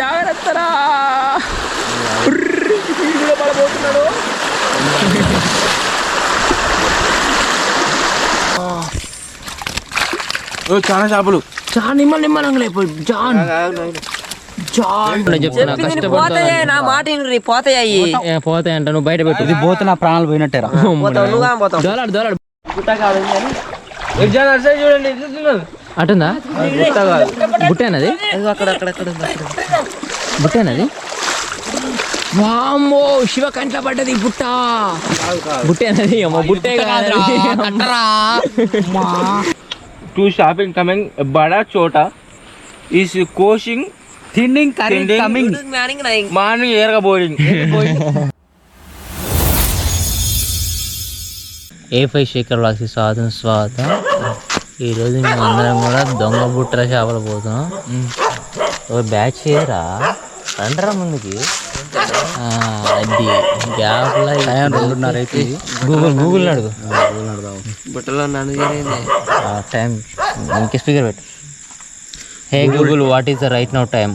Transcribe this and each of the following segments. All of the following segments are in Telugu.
జాగ్రత్తరా కూడా పడబోతున్నాడు. చాలా చేపలు చాలా నిమ్మలంగా లేకపోయి జాన్ పోతాయంట. నువ్వు బయట పెట్టు పోతే నా ప్రాణాలు పోయినట్టేరా. చూడండి అటుందా బుట్టేనది బుట్టేనది. వామ్మో శివ కంట్ల పడ్డది బుట్ట. బుట్టేనది అమ్మో బుట్టే టూ షాపింగ్ కమింగ్ బడా చోట ఈస్ కోచింగ్ థిండింగ్ కమింగ్ మార్నింగ్ ఏరగా బోరింగ్. A5 శేఖర్ వ్లాగ్స్కి స్వాగతం. ఈరోజు మేము అందరం కూడా దొంగ బుట్టల చేపలు పోతున్నాం. ఒక బ్యాచ్ చేయరా రండరా ముందుకి. అది గ్యాప్లో 2:30 అయితే గూగుల్ అడుగు బుట్టలో టైం ఇంకే స్పీకర్ పెట్టు. హే Google what is the right now time?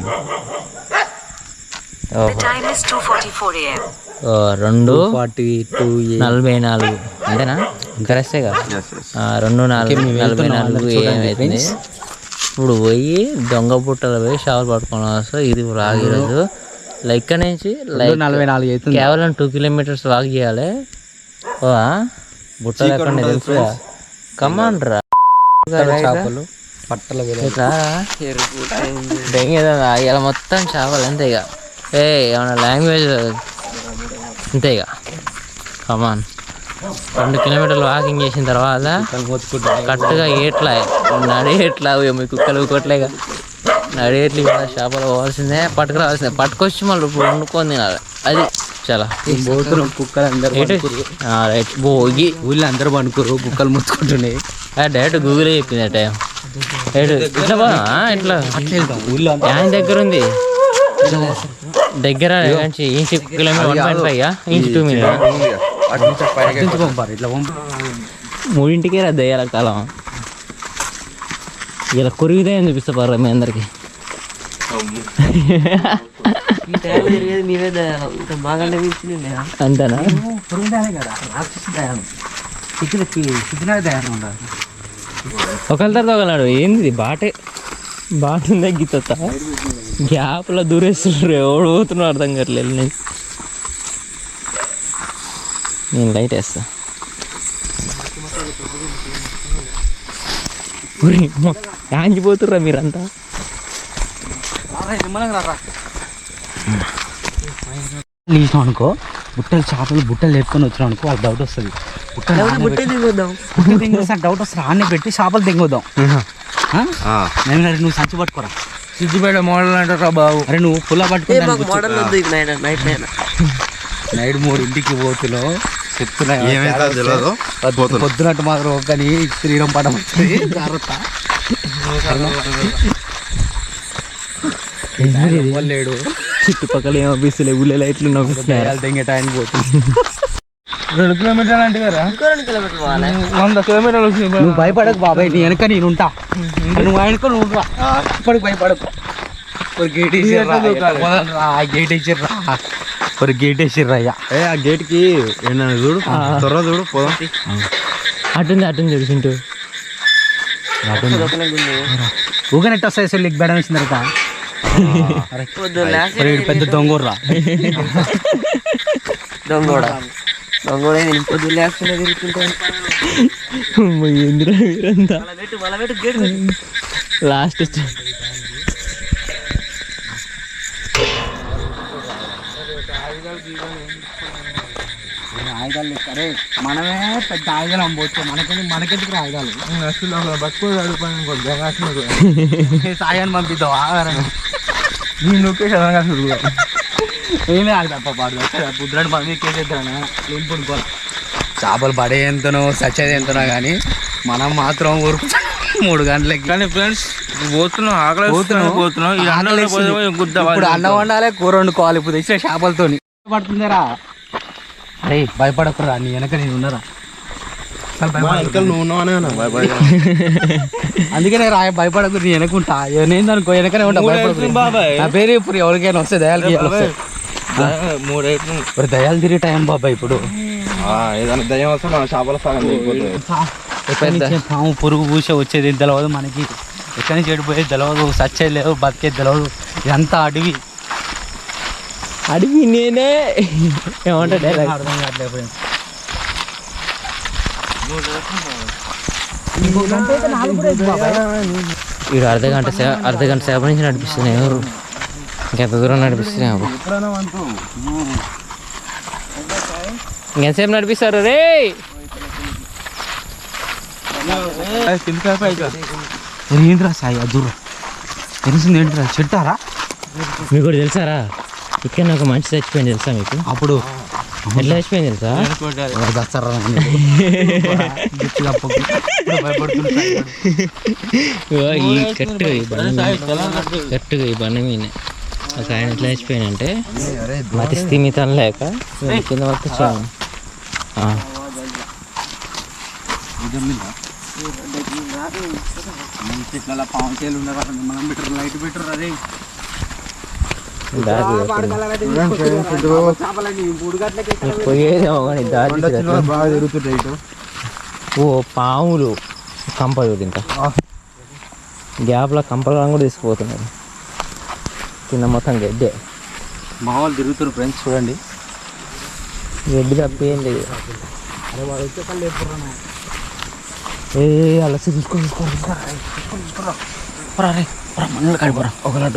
2:44 అంతేనా? కరెక్టేగా 2:44 ఏమైతుంది. ఇప్పుడు పోయి దొంగ బుట్టలు పోయి షాపులు పట్టుకోవడం వస్తే ఇది రాగి ఈరోజు ఇక్కడ నుంచి 44 కేవలం 2 కిలోమీటర్స్ వాక్ చేయాలి. బుట్టలు ఎక్కడ తెలుసు. కమాన్ రా చేపలు పట్టలు ఇలా మొత్తం చేపలు అంతే. ఇక ఏమన్నా లాంగ్వేజ్ అంతే. ఇక కమాన్ 2 కిలోమీటర్లు వాకింగ్ చేసిన తర్వాత కరెక్ట్గా నడేట్లా మీ కుక్కలు కొట్టలేక నడేట్లు చేపలు పోవాల్సిందే, పట్టుకురావాల్సిందే. పట్టుకొచ్చి మళ్ళీ వండుకొని తినాలి. అది చాలా కుక్కలు అందరూ రైట్. భోగి ఊళ్ళో అందరూ పనుకోరు, కుక్కలు ముచ్చుకుంటున్నాయి. డైరెక్ట్ గూగులే చెప్పింది టైం. ఇట్లా పోనా ఇట్లా ఆయన దగ్గర ఉంది దగ్గర ఇంచ్ కిలోమీటర్ 1.5 ఇంచ్ 2 మీటర్ 3ంటికే దయ్యాల కాలం. ఇలా కొరిగిదాయని చూపిస్తా పర్రా మీ అందరికి. అంతేనా? ఒకళ్ళ తర్వాత ఒకళ్ళాడు ఏంది బాట తగ్గితా గ్యాప్లో దూరేస్తున్నారు. ఎవడు పోతున్నాడు అర్థం కావట్లేదు. నేను లైట్ వేస్తా. యాంచిపోతుర్రా మీరంతా. నీసాం అనుకో బుట్టలు చేపలు బుట్టలు లేపుకొని వచ్చినాం అనుకో వాళ్ళకి డౌట్ వస్తుంది. డౌట్ వస్తుంది ఆన్నే పెట్టి చేపలు దిగొద్దాం. నువ్వు సంచి పట్టుకోరా. సిద్దిపేట మోడల్ అంటారా బాబు? అరే నువ్వు పుల్ల పట్టుకో. నైట్ 3ంటికి పోతున్నావు చెప్తున్నా. పొద్దునట్టు మాత్రం కానీ శ్రీరం పడం వస్తుంది. జాగ్రత్త. లేడు చుట్టుపక్కల ఏం అనిపిస్తలే. ఊళ్ళో లైట్లు టైం పోతుంది. 2 కిలోమీటర్లు అంటే కదా 100 కిలోమీటర్లు. నువ్వు భయపడకు బాబాయ్, నీ వెనక నేను ఉంటా. నువ్వు ఆయనకో నువ్వు ఇప్పటికి భయపడకు. గేట్ వేసిర్రా గేట్ వేసిర్రా అయ్యా. ఆ గేట్కి చూడు త్వరగా చూడు పోదాం. అటుంది చూడు చింటూ. ఊగనెట్ వస్తాయి లిక్ బెడం వేసిన తర్వాత. పెద్ద దొంగోర్రా దొంగోడా లాస్ట్ ఆయుధాలు అరే మనమే పెద్ద ఆయుధాలు అమ్మవచ్చు. మనకెందుకు ఆయుధాలు? సాయాన్ని పంపిద్దాం. నేను నొక్కే ఏమే ఆడదప్ప పాడు పుద్రాడు మంది కేసేద్దానా ఏం పడుకోవాలి. చేపలు పడే ఎంతనో సచ్చేది ఎంతనో కానీ మనం మాత్రం ఊరుకు 3 గంటలకి. కానీ ఫ్రెండ్స్ పోతున్నాం ఇప్పుడు అన్నం వండాలి, కూర వండుకోవాలి. ఇప్పుడు తెచ్చిన చేపలతో పడుతుందరా. అరే భయపడకురా, నీ వెనక నేను ఉన్నారా. అందుకే నేను భయపడకు, నేను వెనకుంటా. నేను అనుకో వెనకనే ఉంటా, భయపడకు. నా పేరు ఇప్పుడు ఎవరికైనా వస్తే దయాలు దయాలు తిరిగే టైం బాబాయ్ ఇప్పుడు. ఏదైనా దయ్యం వస్తే మన చేపల పాము పురుగు పూసే వచ్చేది తెలియదు మనకి, ఎక్కడి నుంచి చెడిపోయేది తెలియదు, సచ్చేది లేదు, బతికేది తెలియదు. ఇదంతా అడవి అడిగి నేనే ఏమంటా అర్థం కావట్లేదు. వీడు అర్ధగంట సేపు నుంచి నడిపిస్తున్నాయి. ఎవరు ఇంకెంత దూరం నడిపిస్తున్నాయి? ఇంకెంతసేపు నడిపిస్తారు రే? ఏంట్రా సాయి అదూరం తెలిసింది ఏంట్రా? చెట్టారా? మీకు కూడా తెలుసారా? ఇక్కడ నాకు మంచి చచ్చిపోయింది తెలుసా మీకు? అప్పుడు ఎట్లా చచ్చిపోయింది తెలుసా? ఈ కట్టుగా ఈ బండి మీద ఒక ఆయన ఎట్లా చచ్చిపోయినంటే మతి స్థిమితం లేక కింద వరకు వచ్చాను. పోయేదేమో కానీ దారి ఓ పాములు కంప చూడు, ఇంకా గ్యాప్లో కంపలు కూడా తీసుకుపోతున్నారు. కింద మొత్తం గడ్డే. మా వాళ్ళు తిరుగుతారు ఫ్రెండ్స్, చూడండి. గడ్డి తప్ప ఏం లేదు. అలా తీసుకోరా ఒకలట్టు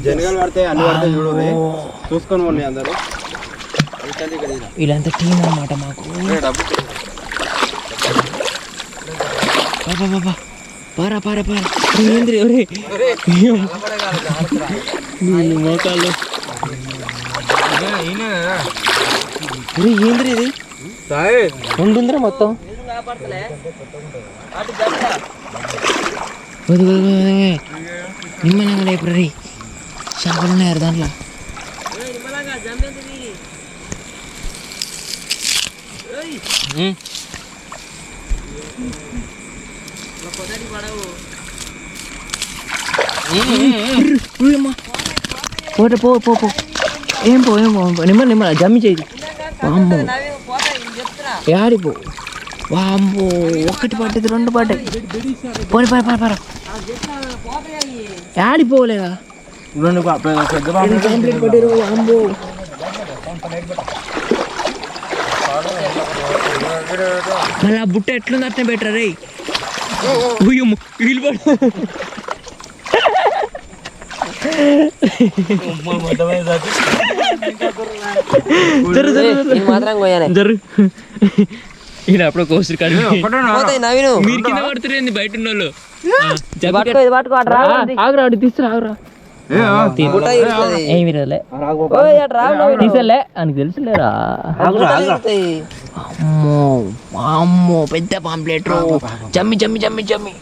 జనగలు పడతాయి, అన్ని పడతాయి చూడు, చూసుకొని పోండి అందరూ. వీళ్ళంతా టీం అన్నమాట మాకు. పారా పారా పారా ఏంద్రి మోకాళ్ళు ఏంద్రి ఇది ఉంటుందిరా మొత్తం. నిమ్మలంగా లేపురా రే, చేపలు ఉన్నారు దాంట్లో. పోతే పో పో పో ఏం పో నిమ్మ జమ్మి చేయి. వామ్మో యాడిపో, వామ్మో ఒకటి పట్టేది రెండు పట్టాయి. పోనీ పర పర పర యాడిపోలేదా? పట్టారు. వామ్మో మళ్ళీ ఆ బుట్ట ఎట్లుంది అట్నే బెటర్ రే. వీలు పడు ఈయన అప్పుడు కోసి మీరు కింద పడుతుంది బయట ఉన్న వాళ్ళు. ఆగురాడు తీసుకురా ఆగురా ఏమి తీసలే అని తెలుసులేరా. అమ్మో అమ్మో పెద్ద పాంప్లెట్ జమ్మి జమ్మి జమ్మి జమ్మి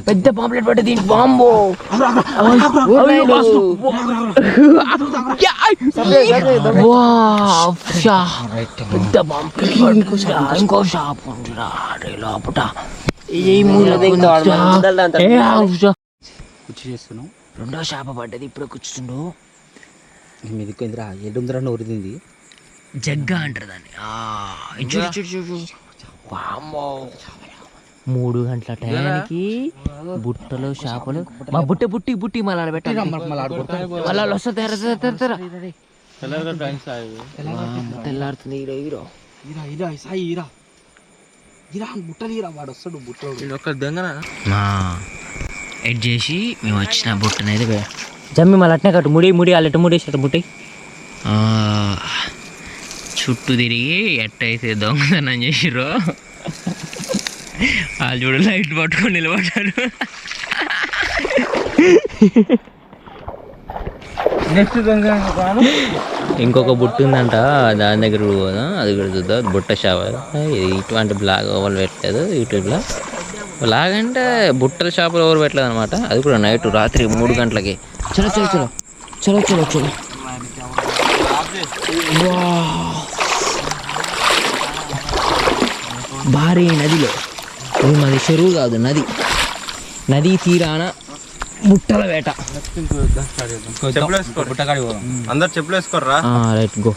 పెద్ద పాంప్లెట్ పట్టే దీనికి. బాంబో పెద్ద పాంప్లెట్. ఇంకో షాప్ ఉందిరా లోపట. రెండో చేప పడ్డది ఇప్పుడు కూర్చుండు. మీదికి ఎడుందిరా నోరుతుంది. జగ్గా అంటారు దాన్ని. 3 గంటల టైంకి బుట్టలు చేపలు. మా బుట్టి బుట్టి మళ్ళీ పెట్టాలి. మళ్ళీ వస్తుంది తెల్లారుతుంది. ఎడ్ చేసి మేము వచ్చిన బుట్టనైతే జమ్మి మళ్ళీ అట్నే కట్టు. ముడి అల్లెట్టు ముడేసినట్టు బుట్టి చుట్టూ తిరిగి ఎట్టయితే దొంగతనం చేసిర్రో వాళ్ళు చూడు లైట్ పట్టుకొని నిలబడ్డారు. నెక్స్ట్ ఇంకొక బుట్ట ఉందంట, దాని దగ్గర పోదా, అది కూడా చూద్దాం. బుట్ట చేపలు ఇటువంటి బ్లాగ్ ఎవరు పెట్టలేదు యూట్యూబ్లో. బ్లాగ్ అంటే బుట్టల చేపలు ఎవరు పెట్టలేదు అనమాట. అది కూడా నైట్ రాత్రి 3 గంటలకి. చలో చలో చలో చలో చలో చలో. భారీ నదిలో, ఇది మాది చెరువు కాదు నది, నదీ తీరాన బుట్టల వేట. అందరు చెప్పులు వేసుకోర్రా. Right go.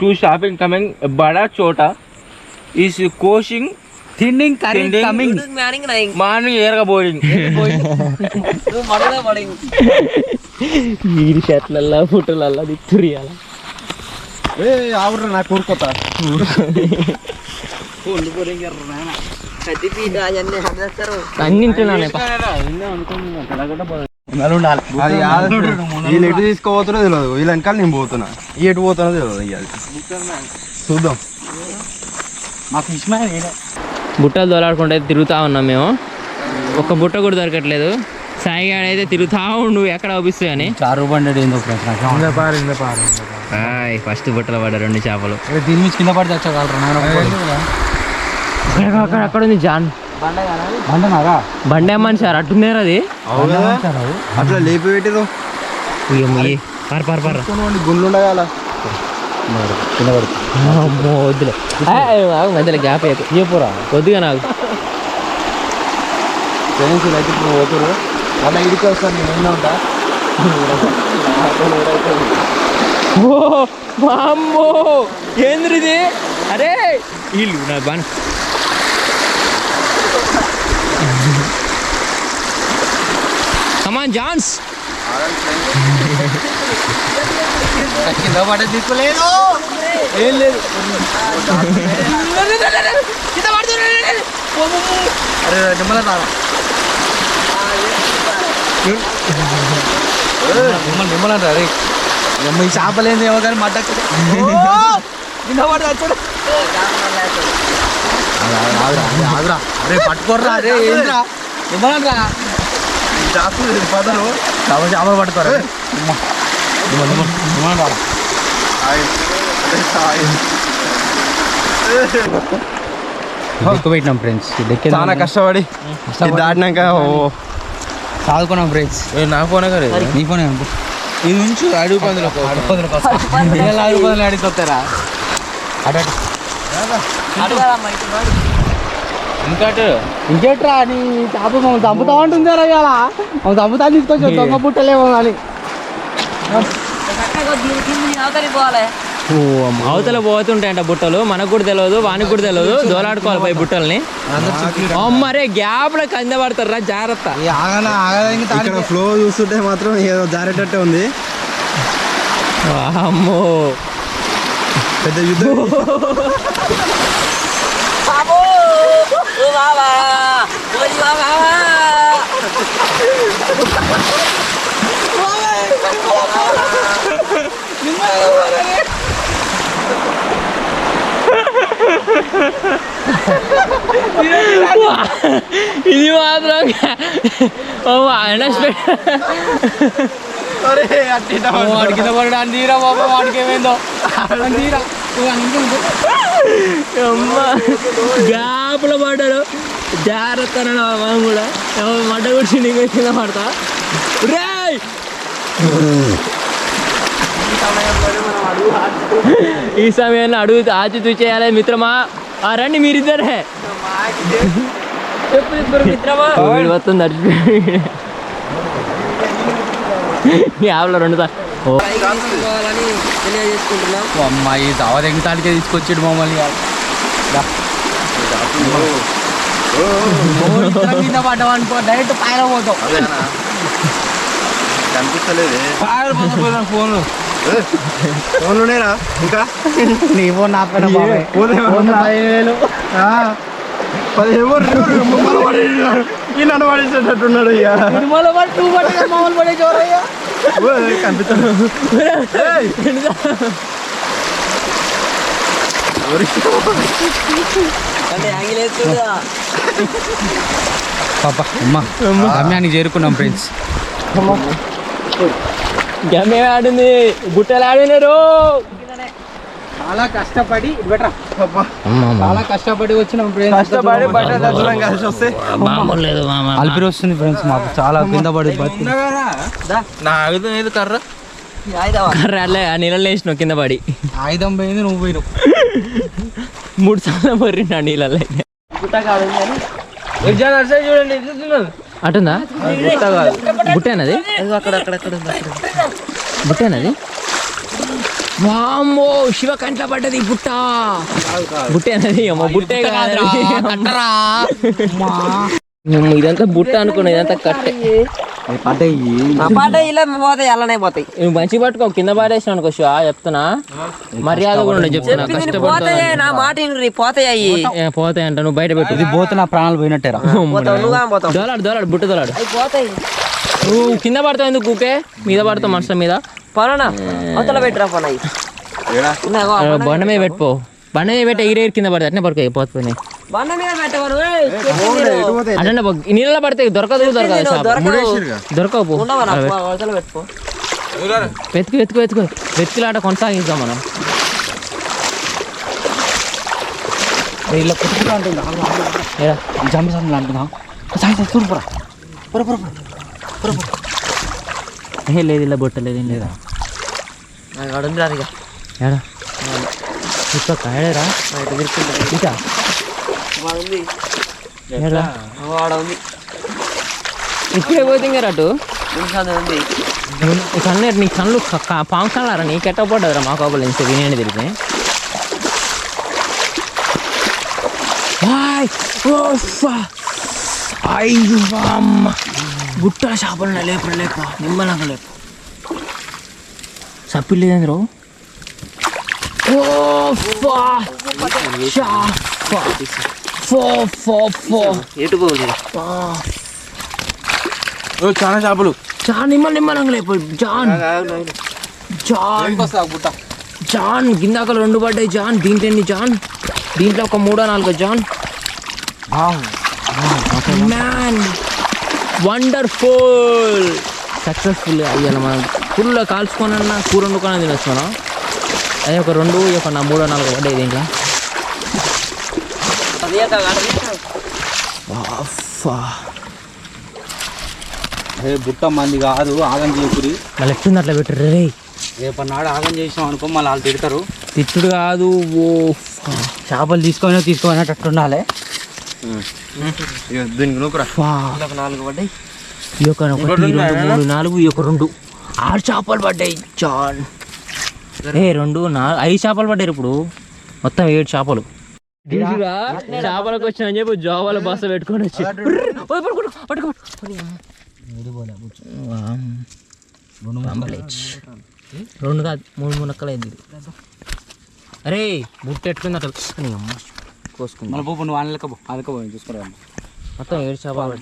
To shopping coming బడా చోట ఈస్ కోచింగ్ థిండింగ్ కమింగ్ మార్నింగ్ ఏరగా బోర్డింగ్ వీరి షర్ట్లల్లా ఫోటోలల్లా దిక్కురియాల. ఆవుర్రా నాకు ఊరుకోతా. అన్నింటున్నానే వీళ్ళు ఎటు తీసుకోపోతున్నా తెలియదు, వీళ్ళ వెనకాల నేను పోతున్నా, ఎటు పోతున్నా తెలియదు. ఇవ్వాలి చూద్దాం. మాకు ఇష్టమైన బుట్టలు దోలాడుకుంటే తిరుగుతూ ఉన్నాం మేము. ఒక్క బుట్ట కూడా దొరకట్లేదు. సాయిగాడు అయితే తిరుగుతా ఉండు ఎక్కడ అవుపిస్తాయి అని. చారు బండి ఏందో ఫస్ట్ బుట్టలు పడ్డ 2 చేపలు. దీని నుంచి కింద పడితే వచ్చగలరా? అక్కడ ఉంది జాన్ బండనారా? బండి అమ్మని సార్ అట్టున్నారు. అది అట్లా లేపి పెట్టిరు గుండ్లు ఉండగాల వద్దులే మధ్యలో గ్యాప్ అయితే చెప్పురా కొద్దిగా నాకు. ఫ్రెండ్స్ అయితే ఇప్పుడు పోతురు, అలా ఇడికి వస్తాను నేను ఎన్నో ఉంటా. అమ్మో ఏంద్రిది? అరే వీళ్ళు నా బాగా కమాన్ జాన్స్. కింద పడే దిక్కులేదు, ఏం లేదు. అరే నిమ్మల నిమ్మలంటారు. అరే నిమ్మ ఈ చేపలేంది ఏమో కానీ మడ్డ కింద పడతా చూడు. అరే పట్టుకోర్రా. అరే ఏంట్రా నిమ్మలంట్రా పదరు చేపలు పట్టుకోరు. ఎక్కువ పెట్టినాం ఫ్రెండ్స్, చాలా కష్టపడి దాటినాక చదువుకున్నాం ఫ్రెండ్స్. నా ఫోనే కదా, నీ ఫోనే ఇది నుంచి అడుగు పందులు అడిగిపోతారా? ఇంకేట్రా నీ చేప మమ్మల్ని చంపుతా ఉంటుంది రా. ఇవాళ మమ్మల్ని చంపుతా తీసుకొచ్చి దొంగ పుట్టలేమో అని. అవతల పోతుంటాయంట బుట్టలు. మనకు కూడా తెలియదు, వానికి కూడా తెలియదు. దోలాడుకోవాలి పోయి బుట్టల్ని. అమ్మరే గ్యాప్ లో కంద పడతారు రా, జాగ్రత్త. ఇక్కడ ఫ్లో చూస్తుంటే మాత్రం ఏదో జారేటట్టే ఉంది. అమ్మో పెద్ద యుద్ధం. ఇది మాత్రం వాడికి పడడానికి తీరా బాబా, వాడికి ఏమైందో తీరా. గ్యాప్లో పడ్డాడు, జాగ్రత్త మనం కూడా మడ్డ కూర్చుని నీకు కింద పడతా. ఈ సమయంలో అడుగు ఆచితూ చేయాలి మిత్రమా. రండి మీరిద్దరే మిత్రమా. మొత్తం నడిచిపోయి యాభలో 2 అమ్మాయి దావ తెగటానికే తీసుకొచ్చాడు మమ్మల్ని. కింద పడ్డాం అనుకో డైరెక్ట్ పైన పోతాం. కనిపిస్తలేదు ఫోన్ ఫోన్లోనేరా ఇంకా నీ ఫోన్ నా పైన 15,000. 15 నన్ను పడేసేటట్టున్నాడు. మామూలు పడే చోరయ్యా కనిపిస్తాడు. పాప అమ్మ గమ్యానికి చేరుకున్నాం ఫ్రెండ్స్. గమ్మే ఆడింది బుట్టలు ఆడినారు. చాలా కష్టపడి అమ్మమ్మ. చాలా కష్టపడి వచ్చిన కష్టపడి బట్ట దర్శనం కలిసి వస్తే మామూలు లేదు మామ. అల్పిరి వస్తుంది ఫ్రెండ్స్ మాకు చాలా కింద పడి కర్ర అట్లే ఆ నీళ్ళలో వేసినావు కింద పడి. ఆయుధం పోయింది, నువ్వు పోయినావు. 3 సార్లు పొర్రిండు ఆ నీళ్ళలో. చూడండి అటుందా బుట్టేనది బుట్టేనది. వామ్మో శివ కంట్ల పడ్డది బుట్ట. బుట్టేనది అమ్మ బుట్టే కాదు. ఇదంతా బుట్ట అనుకున్నా, ఇదంతా కట్టే. నువ్వు మంచి పట్టుకో, కింద పారేసిన అనుకో శివ చెప్తున్నా. మర్యాద కూడా చెప్తున్నా. కష్టపడుతున్నా పోతాయి అంట. నువ్వు బయట పెట్టు. ఇది పోతే నా ప్రాణాలు పోయినట్టేరా. దోలాడు దోలాడు బుట్ట దోలాడు. నువ్వు కింద పడతావు ఎందుకు ఊకే? మీద పడతావు మనుషుల మీద. బండ మీద పెట్టుకో. బండ మీద పెట్టే ఎగిరి కింద పడతాయి. అట్నే పడుకో పోతున్నాయి. అంటే నీళ్ళలో పడితే దొరకదు దొరకవు. వెతుకులాట కొనసాగిద్దాం మనం. ఇలా కుట్టుకుంటా ఉంటుంది జంబి అంటున్నా. చూడుపురా లేదు ఇలా బొట్ట లేదు ఏం లేదా ఏడా ఇప్పుడు కాయడరా ఇక ఇప్పుడే పోతే ఇంకా అటు కన్ను నీ కళ్ళు పాము కళ్ళారా నీ కెట్ట పడ్డదిరా మా కోపలు నుంచి వినేయండి తిరిగితే. అమ్మ బుట్ట చేపలు లేపడు లేప నిమ్మలంగా లేప సప్పిలేదంద్రో. చాలా చేపలు చాలా నిమ్మలంగా లేపు. జాన్ జాన్ గిందాకలు 2 పడ్డాయి జాన్. దీంట్లో ఎన్ని జాన్? దీంట్లో ఒక 3-4 జాన్. Man wonderful successful. అయ్యాల మనం ఫుల్గా కాల్చుకోనన్నా కూర వండుకొని తినొచ్చు మనం. అదే ఒక 2 ఒక 3-4 పడ్డాయి దీంట్లో. బుట్ట మంది కాదు, ఆగం చేయకురి. మళ్ళీ ఎట్టుంది అట్లా పెట్టరు రే. రేపన్నాడు ఆగం చేసినాం అనుకో మళ్ళీ వాళ్ళు తిడతారు. తిట్టుడు కాదు. చేపలు తీసుకోనట్టు ఉండాలి. దీనికి నూకురా 4 పడ్డాయి. ఈ యొక్క 1 2 3 4 ఈ యొక్క 2 6 చేపలు పడ్డాయి జాన్. 2 4 5 చేపలు పడ్డారు ఇప్పుడు. మొత్తం 7 చేపలు. చేపలకు వచ్చిన అని చెప్పి జోవాల బస్సు పెట్టుకొని వచ్చి 2 కాదు 3 మునక్కలు అయింది. అరే బుట్ట ఎట్లుంది అట్లా కోసుకుంది. మన పోపు నువ్వు అనలేకపో అదకపోయి చూసుకోరా. మొత్తం 7 చేపలు.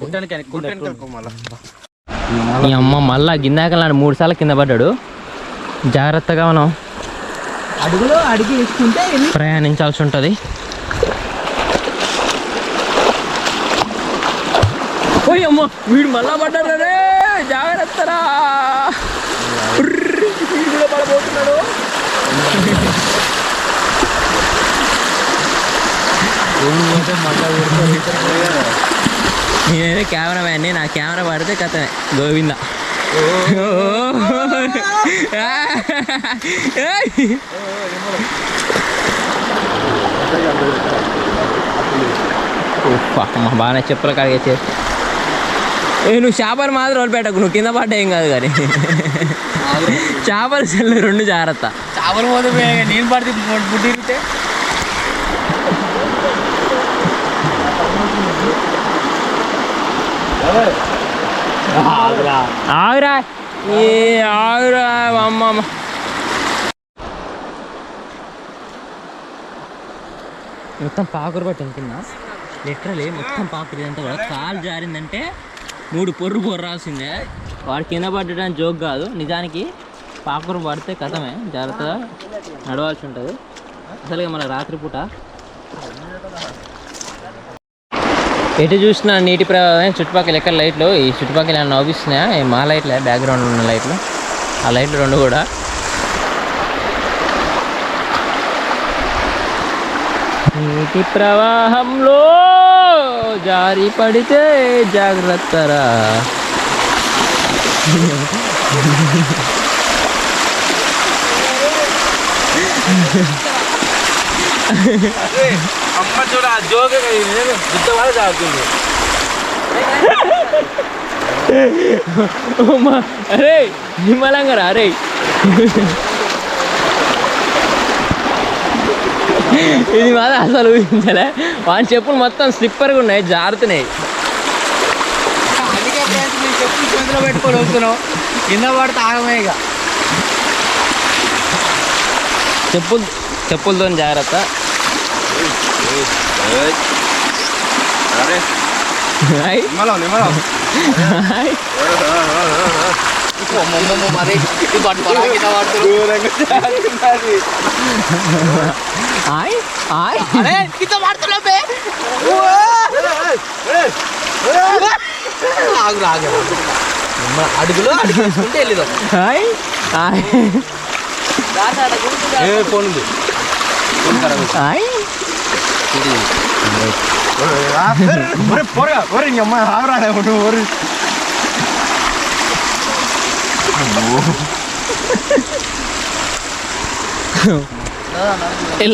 ఈ అమ్మ మళ్ళా గిందాకలాంటి 3 సార్లు కింద పడ్డాడు. జాగ్రత్తగా మనం అడుగులో అడిగి వేసుకుంటే ప్రయాణించాల్సి ఉంటుంది. ఓయ్ అమ్మ వీడు మళ్ళా పడ్డాడు రే, జాగ్రత్తరా. వీడు కూడా పడబోతున్నాడు. నేనే కెమెరామ్యాన్ని, నా కెమెరా పడితే కథమే గోవింద. అమ్మ బాగానే చెప్పుల కాడికి నువ్వు చేపలు మాత్రం వాళ్ళు పెట్టకు, నువ్వు కింద పడ్డా ఏం కాదు కానీ చేపలు సెల్లు 2 జాగ్రత్త. చేపలు పోతే నేను పడితే బుడ్డిరితే ఆగురా ఆగురా అమ్మ. మొత్తం పాకురు పట్టింది కింద లిటరలీ మొత్తం పాకురు. ఇదంతా కూడా కాలు జారిందంటే 3 పొర్రు పొర్రాల్సిందే. వాడు కింద పడ్డడానికి జోక్ కాదు, నిజానికి పాకురు పడితే కథమే. జాగ్రత్తగా నడవాల్సి ఉంటుంది. అసలుగా మన రాత్రిపూట ఎటు చూసినా నీటి ప్రవాహం. చుట్టుపక్కల ఎక్కడ లైట్లు, ఈ చుట్టుపక్కల ఏమైనా నవ్విస్తున్నాయా? మా లైట్లే, బ్యాక్గ్రౌండ్లో ఉన్న లైట్లు. ఆ లైట్లు రెండు కూడా. నీటి ప్రవాహంలో జారి పడితే జాగ్రత్తరా. అమ్మ చూడ జోకే గుద్దవాళ్ళు తాగుతుంది. అరే నిమ్మలంగా రా. అరే ఇది మాత్రం అసలు ఊహించలే. వాని చెప్పులు మొత్తం స్లిప్పర్గా ఉన్నాయి, జారుతున్నాయి. అందుకే చెప్పులు చేతిలో పెట్టుకొని వస్తున్నావు, కింద పడితే ఆగమే. ఇక చెప్పులతో జాగ్రత్త. అడుగులో అడుగుంటే వెళ్ళిదో ఫోన్ ఉంది.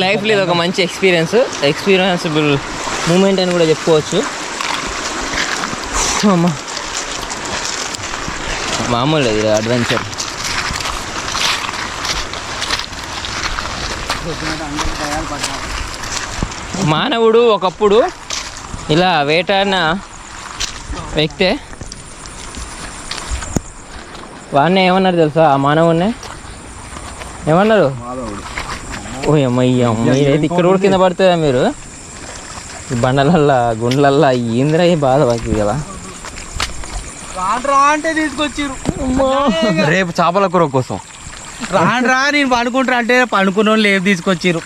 లైఫ్లో ఇది ఒక మంచి ఎక్స్పీరియన్సబుల్ మూమెంట్ అని కూడా చెప్పుకోవచ్చు. అమ్మా మామూలు ఇది అడ్వెంచర్. మానవుడు ఒకప్పుడు ఇలా వేటాడిన వ్యక్తే. వాడిని ఏమన్నారు తెలుసా? ఆ మానవుడిని ఏమన్నారు? ఓ అమ్మయ్య మీరైతే ఇక్కడ కూడా కింద పడుతుందా మీరు? ఈ బండలల్లా గుండ్లల్లా ఏంద్రా ఈ బాధ పడుతుంది కదా. రాండ్రా అంటే తీసుకొచ్చిర్రు రేపు చేపల కూర కోసం. రాండ్రా నేను పండుకుంటా అంటే పండుకున్న వాళ్ళు లేపు తీసుకొచ్చిర్రు.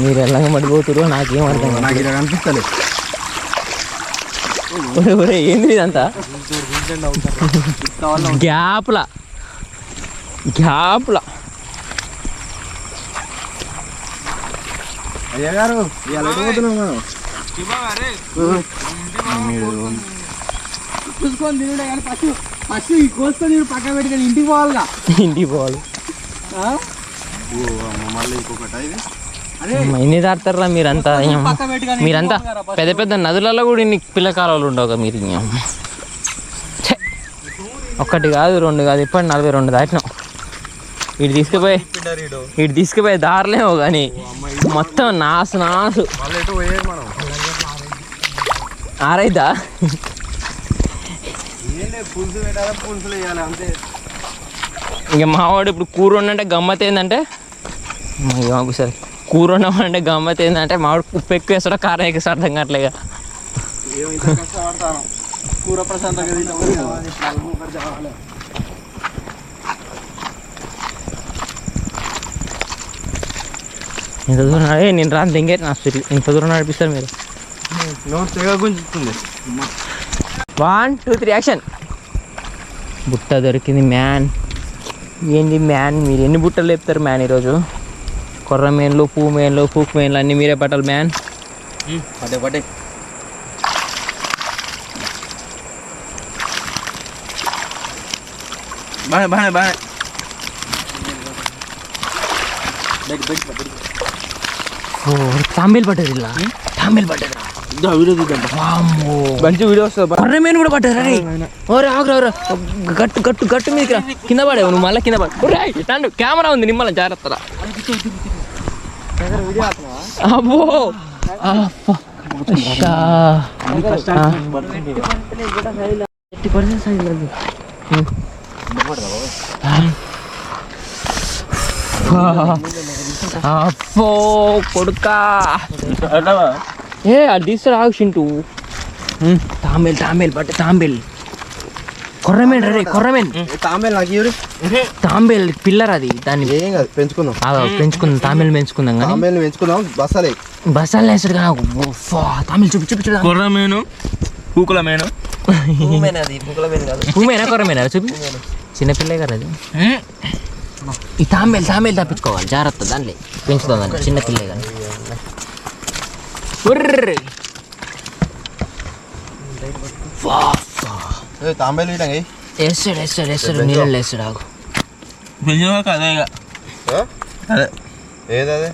మీరు ఎలాగ పడిపోతురు నాకేం అర్థం నాకు ఇలా అనిపిస్తలే. ఒరే ఏంది ఇదంతా? గ్యాప్లా అయ్య గారు చూసుకొని తినడే కానీ ఫస్ట్ కోసుకొని నేను పక్క పెట్టుకొని ఇంటికి పోవాలిగా. ఇంటికి పోవాలి. మళ్ళీ ఇంకొకటి ఇది ఎన్ని దాడతారా మీరంతా? మీరంతా పెద్ద పెద్ద నదులలో కూడా ఇన్ని పిల్ల కాలువలు ఉండవు మీరు. ఒక్కటి కాదు రెండు కాదు, ఇప్పటి 42 దాటినాం. ఇటు తీసుకుపోయి దారిలేమో కానీ మొత్తం నాసు ఆరైదా. ఇంకా మావాడు ఇప్పుడు కూర వండంటే గమ్మత్ ఏంటంటే సరే కూర వండమంటే గమ్మత్ ఏంటంటే మావాడు ఉప్పు ఎక్కువ వేస్తాడో కారం ఎక్కువ అర్థం కావట్లేగా. కూర ప్రశాంతంగా ఇంత దూరం నేను రాను దింగే నా స్పీడ్ ఇంత దూరం నడిపిస్తారు మీరు. గుంజుతుంది. 1 2 3 యాక్షన్. బుట్ట దొరికింది మ్యాన్. ఏంది మ్యాన్? మీరు ఎన్ని బుట్టలు లేపుతారు మ్యాన్ ఈరోజు? కొర్ర మేన్లు, పువ్వు మేన్లు, పూక్ మేన్లు అన్నీ మీరే పట్టాలి మ్యాన్. పట్టే బాగా తాంబేలు పట్టారు ఇలా. తాంబేలు పట్టారు మంచి వీడియో వస్తుంది. కొర్ర మేను కూడా పట్టారు. అరే ఓరే ఆగురా గట్టు గట్టు గట్టు మీదకి రా. కింద పడేవు నువ్వు, మళ్ళీ కింద పడు. నన్ను కెమెరా ఉంది నిమ్మల జాగ్రత్త. అబ్బో అప్పో కొడుకా. అది తీసుకురా చింటూ. తాంబేలు పట్టే తాంబేలు. కొర్రమేన్ రే కొర్రమేన్. తాంబేలు పిల్లర్ అది. దాన్ని ఏం కాదు పెంచుకుందాం. తాంబేలు పెంచుకుందాం కానీ పెంచుకుందాం. బసాలు వేసాడు కదా. తాంబేలు చూపి కొర్ర మేను, పూకుల మేను, భూమేనా కొరమేనా చూపి చిన్నపిల్లే కదా అది ఈ తాంబేలు తప్పించుకోవాలి జాగ్రత్త దానిలే పెంచుతుందని చిన్నపిల్లే కానీ తాంబేలు వేస్తాడు నీళ్ళు వేస్తాడు ఆగు అదే ఏదదే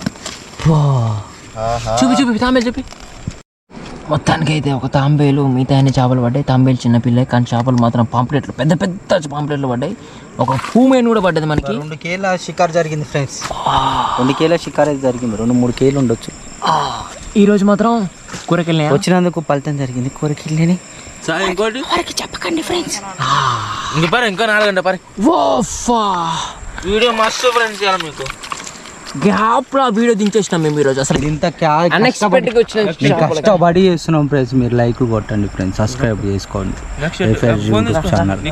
చూపి తాంబేలు చూపి మొత్తానికి అయితే ఒక తాంబేలు మిగతా అన్ని చేపలు పడ్డాయి తాంబేలు చిన్నపిల్ల కానీ చేపలు మాత్రం పాంప్లెట్లు పెద్ద పాంప్లెట్లు పడ్డాయి ఒక పూమేను కూడా పడ్డది మనకి 2 కేల షికారు జరిగింది ఫ్రెండ్స్ 2 కేల షికారు అయితే జరిగింది 2-3 కేలు ఉండొచ్చు ఈరోజు మాత్రం కూరకెళ్ళి వచ్చినందుకు ఫలితం జరిగింది కూరకెళ్ళని ఇంకోటి చెప్పకండి ఫ్రెండ్స్ ఇంకో 4 గంట పరి వీడియో మస్తు ఫ్రెండ్స్ ఇవాళ మీకు గ్యాప్ లో వీడియో దించేసినాం మేము ఈరోజు అసలు ఇంత అన్ఎక్స్పెక్టెడ్ వచ్చిన కష్టపడి చేస్తున్నాం ఫ్రెండ్స్ మీరు లైక్ కొట్టండి ఫ్రెండ్స్ సబ్స్క్రైబ్ చేసుకోండి ఛానల్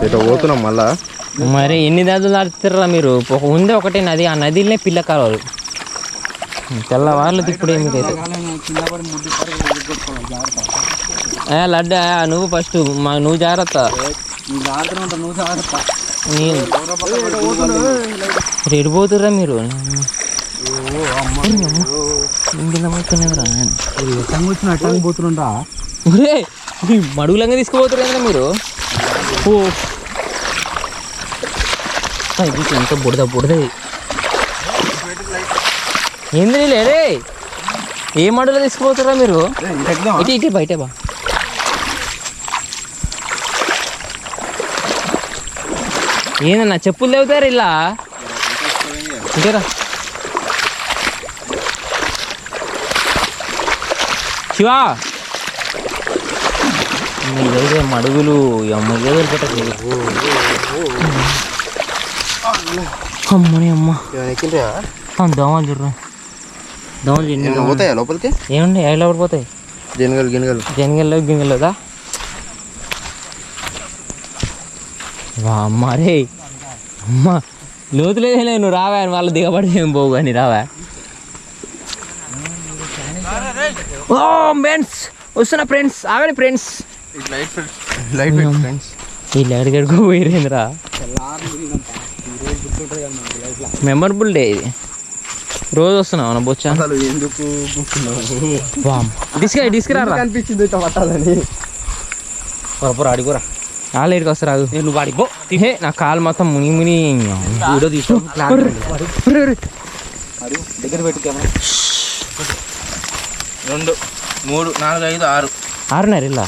ఇట్లా పోతున్నాం మళ్ళా మరి ఎన్ని నదులు దాడుతారా మీరు ఉంది ఒకటే నది ఆ నదిలోనే పిల్ల కావాలి తెల్లవార్లు ఇప్పుడు ఏమి లేదు లడ్డా నువ్వు ఫస్ట్ నువ్వు జాగ్రత్త రెడిపోతుర్రా మీరు పోతుండ్రా మడుగులంగా తీసుకుపోతుర్రా మీరు ఎంత బుడద ఏంది లేరే ఏ మడుగులో తీసుకుపోతుర్రా మీరు ఇటు బయట బా ఏందన్నా చెప్పులు తెగుతారు ఇలా ఇంకేరా శివా ఇదైతే మడుగులు అమ్మని అమ్మ దోమలు చూడరా దోమలు పోతాయా లోపలికి ఏముండే లోపల పోతాయి గింగల్లోదా అమ్మారే అమ్మ లోతులేదే నువ్వు రావా అని వాళ్ళు దిగబడి ఏం పోవు కానీ రావా ఓ ఫ్రెండ్స్ వస్తున్నా ఫ్రెండ్స్ ఆగండి ఫ్రెండ్స్ వీళ్ళు ఎక్కడికెడుకో పోయిరేంద్రా మెమరబుల్ డే ఇది రోజు వస్తున్నావు అన్న బొచ్చా ఎందుకు తీసుకురా కనిపించింది పట్టాలని పొరపొర అడిగురా ఆలేడికి వస్తారు రాదు నువ్వు అడిగో నా కాలు మొత్తం ముని వీడియో తీసుకో దగ్గర పెట్టుకేమో 2 3 4 5 6 6 ఇలా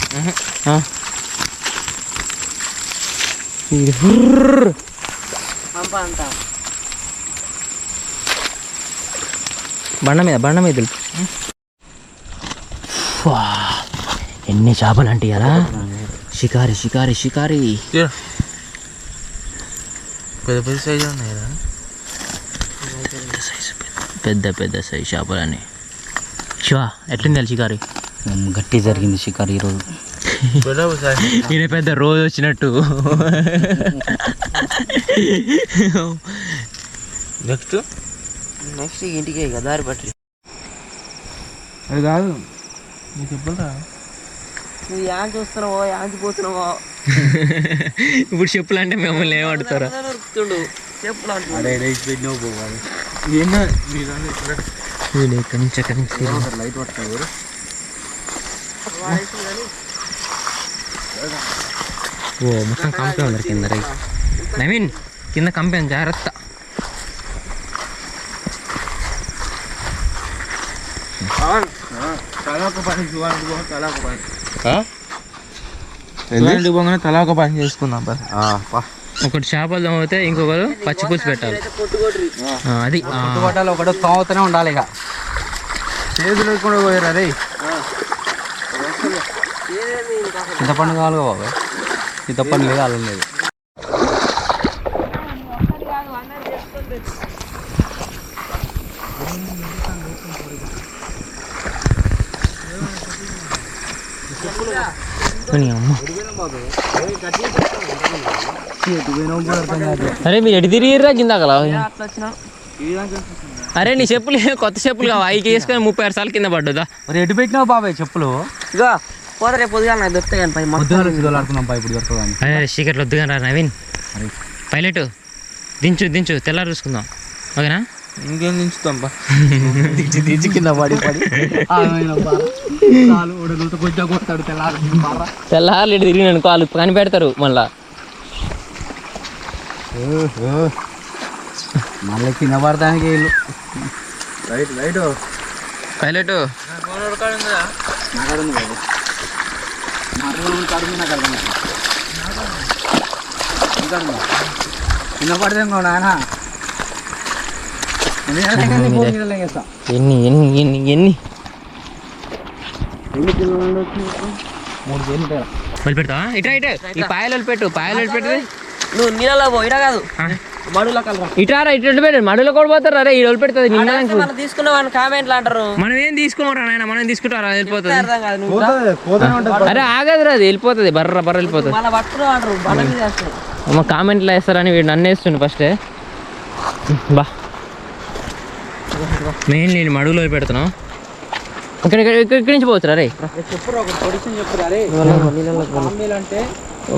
బండ మీద ఎన్ని చేపలు అంటే కదా షికారి పెద్ద సైజు ఉన్నాయి కదా పెద్ద సైజు చేపలని శివ ఎట్లుంది షికారి గట్టి జరిగింది షికారి ఈరోజు ఈయన పెద్ద రోజు వచ్చినట్టు నెక్స్ట్ ఇంటికి దారి పట్టి అది కాదు నీకు చెప్పరా నువ్వు యాన్ చూస్తున్నావో యాంచిపోతున్నావో ఇప్పుడు చెప్పులు అంటే మిమ్మల్ని ఏమడుతారా చెప్పులు ఎక్కడి నుంచి లైట్ పట్టుకోరు ఓ మొత్తం కంపే ఉంది కింద రై నవీన్ కింద కంపాను జాగ్రత్త తలా ఒక పని చేసుకుందాం ఒకటి చేపలు తోమితే ఇంకొకరు పచ్చిపులుసు పెట్టాలి అది కొట్టాలి ఒకటి తోముతూనే ఉండాలి ఇక చేతులు లేకుండా పోయారు అరే చింతపండు కావాలిగా బాబాయ్ చింతపండు లేదు అల్లం లేదు అరే మీరు ఎటు తిరిగిర్రా కింద అట్లా వచ్చినా అరే నీ చెప్పులు కొత్త చెప్పులు కావు అవి వేసుకొని 36 సార్లు కింద పడ్డదా. మరి ఎటు పెట్టినావు బాబాయ్ చెప్పులు? ఇగో పోతే రేపు పొద్దుగా నాకు దొరుకుతాయి కానీ పై పొద్దుగా ఆడుకున్నాం పై ఇప్పుడు దొరకదు కానీ. అదే చీకట్లో వద్దుగా రా నవీన్. పైలట్ దించు తెల్లారు చూసుకుందాం ఓకేనా. ఇంకేం దించుతాం బా. దించి కింద పడి కొంచెం కొడతాడు తెల్లారు ఇటు తిరిగి అనుకో వాళ్ళు కనిపెడతారు మళ్ళా. మళ్ళీ కింద పడతానికి వీళ్ళు. పైలట్ కింద పడితే నాన్న ఎన్ని 3 కేజీలు ఉంటాయి. వదిలిపెడతావా? ఇట్రా ఈ పాయలు వదిలిపెట్టు నువ్వు నీళ్ళలో పో ఇడా కాదు మడులో కలరా ఇటారా ఇటు పెట్టు మడులో కూడా పోతారు. అరే ఇటు వదిలిపెడుతుంది నిన్న మనం తీసుకున్నామని కామెంట్లు అంటారు. మనం ఏం తీసుకున్నారా నాయన, మనం తీసుకుంటారా వెళ్ళిపోతుంది. అర్థం కాదు నువ్వు అరే ఆగదు అది వెళ్ళిపోతుంది బర్ర వెళ్ళిపోతుంది. మళ్ళీ పట్టుకున్నావు అంటారు బండ మీద వేస్తావు. అమ్మ కామెంట్లు వేస్తారని వీడు నన్ను వేస్తుండే ఫస్టే. బా మెయిన్ నేను మడుగులో పెడుతున్నావు. ఇక్కడి నుంచి పోతురా రే. చెప్పురా ఒక పొడిషన్ చెప్పురా రే. అంటే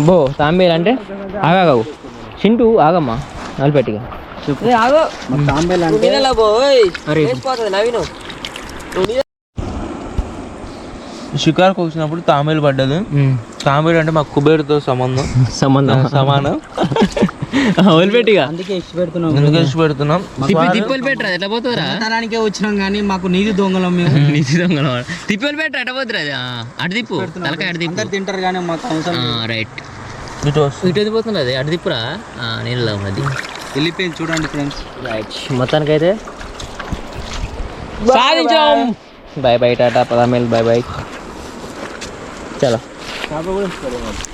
బో తాంబేలు అంటే ఆగావు చింటూ ఆగమ్మా నలిపెట్టిగా ఆగో తాంబేలు అంటే నీళ్ళలో పో అరే వేసిపోతుంది నవీను. షికార్కి వచ్చినప్పుడు తాంబేలు పడ్డది. తాంబేలు అంటే మా కుబేరుతో సమానం. వదిలిపెట్టిగా అందుకే ఇచ్చి పెడుతున్నాం. ఎందుకు ఇచ్చి పెడుతున్నాం? తిప్పలు పెట్టరా ఎట్లా పోతుందిరా. తరానికే వచ్చినాం కానీ మాకు నీది దొంగలం మేము. నిధి దొంగలు తిప్పలు పెట్టరా ఎట్లా పోతురా అది. అటు తిప్పు తలకాయ అటు తిప్పు. అందరు తింటారు కానీ మాకు అవసరం. రైట్ ఇటు వస్తుంది. ఇటు పోతుంది అది అటు తిప్పురా. నీళ్ళలో ఉన్నది వెళ్ళిపోయింది చూడండి ఫ్రెండ్స్. రైట్ మొత్తానికైతే సాధించాం. బై టాటా పదామేలు బై. చలో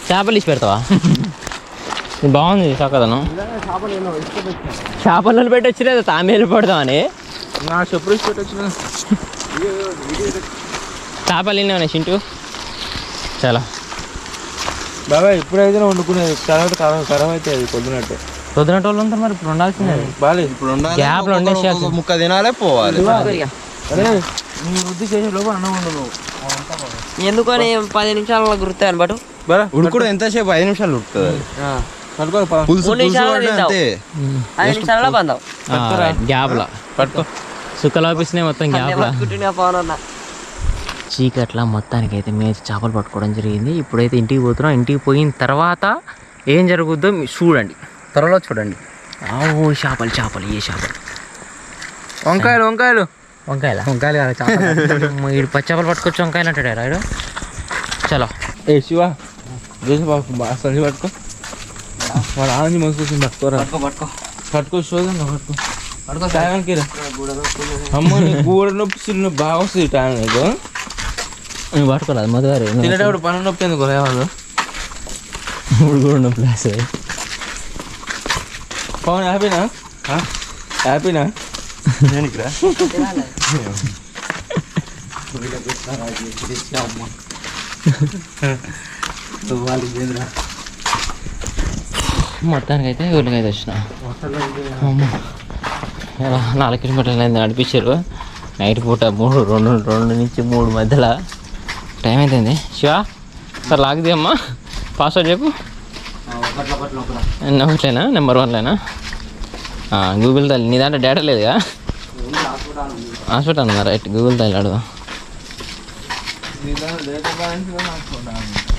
చేపలు ఇచ్చి పెడతావా? బాగుంది చక్కదనం. చేపలు పెట్టి లేదా తాంబేలు పెడతామని నా చెప్పులు ఇచ్చి పెట్టొచ్చు. చేపలు తిన్నావు చింటూ. చాలా బాబాయ్ ఇప్పుడైతే వండుకునేది తర్వాత ఖరాబ్ అయితే అది పొద్దునట్టు. పొద్దునట్టు వాళ్ళు ఉంటారు మరి ఇప్పుడు ఉండాల్సిందే. బాలే ఇప్పుడు గ్యాప్లో వండేసి ముక్క తినాలే పోవాలి. నీ వృద్ధి చేసే లోపు అన్నం ఉండదు. ఎందుకని 10 నిమిషాలలో గుర్తాను బట్ ఉడుకుడు ఎంతసేపు? 5 నిమిషాలు ఉడుకుతుంది. పులుసు అంతే. 5 నిమిషాలలో బందావు గ్యాప్లో పట్టుకో. సుక్కలు ఆపిస్తున్నాయి మొత్తం గ్యాప్లో. పవన్ చీకట్లా మొత్తానికి అయితే మేము చేపలు పట్టుకోవడం జరిగింది. ఇప్పుడైతే ఇంటికి పోతున్నాం. ఇంటికి పోయిన తర్వాత ఏం జరుగుద్దో చూడండి, త్వరలో చూడండి. ఓ చేపలు ఏ చేపలు. వంకాయలు వీడు పచ్చేపలు పట్టుకొచ్చి వంకాయలు అంటాడు రాయుడు. చలో ఏ శివ చేసి బాగా సంచి పట్టుకో. వాడు ఆంజీ మోసుకొచ్చింది పట్టుకో శోధన పట్టుకో టైంకి రా. అమ్మ నీ గూడ నొప్పి బాగా వస్తుంది టైం. నీకు నువ్వు పట్టుకోలేదు మధువారి తినేటప్పుడు పని నొప్పి ఎందుకు రేవాళ్ళు ఇప్పుడు కూడా నొప్పి వేస్తుంది. పవన్ హ్యాపీనా మొత్తానికి అయితే ఊళ్ళకైతే వచ్చిన. ఇలా 4 కిలోమీటర్లు అయింది నడిపించారు. నైట్ పూట 2 నుంచి 3 మధ్యలో టైం అవుతుంది. శివ సార్ లాగది అమ్మా పాస్వర్డ్ చెప్పు. ఒకట్లేనా నెంబర్ 1లేనా? గూగుల్ తల్లి నీ దాంట్లో డేటా లేదుగా. హాస్పిటల్ అన్నా రైట్. గూగుల్ తల్లి అడుగుదాం.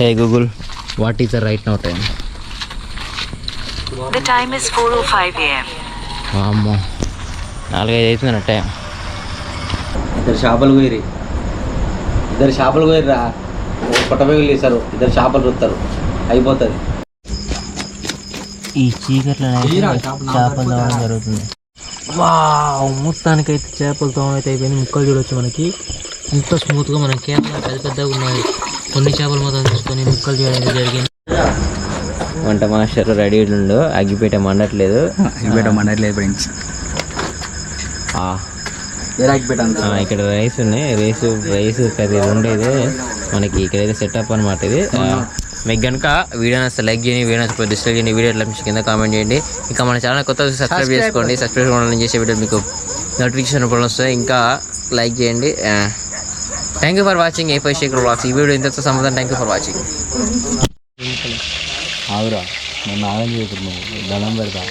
హే Google what is the right now time? The time is 4:05 a.m. అమ్మో 4-5 అవుతుంది టైం. ఇద్దరు చేపలు పోయిర్రా. కొట్టబెగులు వేసారు. 2 చేపలు రుత్తారు అయిపోతుంది. ఈ చీకట్లో చేపలు తోమడం జరుగుతుంది. మొత్తానికైతే చేపలు తోమడం అయితే అయిపోయింది. ముక్కలు చూడవచ్చు మనకి ఎంత స్మూత్గా. మనం కేవలం పెద్దగా ఉన్నాయి కొన్ని చేపలు మొత్తం తీసుకొని ముక్కలు చేయడం జరిగింది. వంట మాస్టర్ రెడీ ఉండు. అగ్గిపేట మండట్లేదు ఫ్రెండ్స్. ఇక్కడ రైస్ ఉన్నాయి. రైస్ కర్రీ ఉండేది మనకి ఇక్కడైతే సెటప్ అనమాట. ఇది మీకు కనుక వీడియో నచ్చితే లైక్ చేయండి, వీడియో నచ్చితే డిస్లైక్ చేయండి, వీడియో ఎట్లా కింద కామెంట్ చేయండి. ఇంకా మన ఛానల్ కొత్త సబ్స్క్రైబ్ చేసుకోండి. సబ్స్క్రైబ్ చేసే వీడియో మీకు నోటిఫికేషన్ రూపంలో వస్తాయి. ఇంకా లైక్ చేయండి. Thank you for watching A5 Shekhar వ్లాగ్స్. ఈ వీడియో ఇంతతో సమాధానం. Thank you for watching. ఆవురా నన్ను ఆగం చేయకుండా దండం పెడతా.